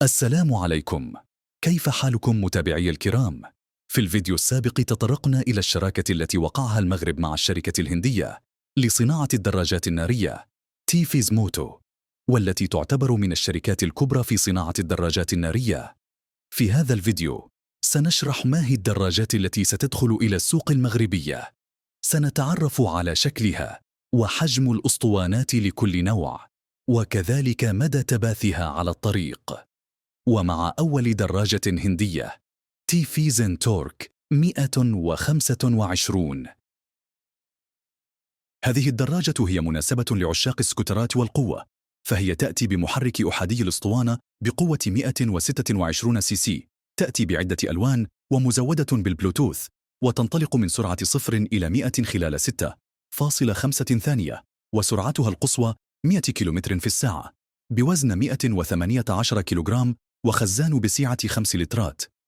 السلام عليكم. كيف حالكم متابعي الكرام؟ في الفيديو السابق تطرقنا إلى الشراكة التي وقعها المغرب مع الشركة الهندية لصناعة الدراجات النارية تيفيز موتو، والتي تعتبر من الشركات الكبرى في صناعة الدراجات النارية. في هذا الفيديو سنشرح ما هي الدراجات التي ستدخل إلى السوق المغربية. سنتعرف على شكلها وحجم الأسطوانات لكل نوع، وكذلك مدى تباثها على الطريق. ومع أول دراجة هندية تيفيز تورك 125. هذه الدراجة هي مناسبة لعشاق السكوترات والقوة، فهي تأتي بمحرك أحادي الأسطوانة بقوة 126 سي سي، تأتي بعدة ألوان ومزودة بالبلوتوث، وتنطلق من سرعة 0 إلى 100 خلال 6.5 ثانية، وسرعتها القصوى 100 كيلومتر في الساعة، بوزن 118 كيلوغرام، وخزان بسعة 5 لترات.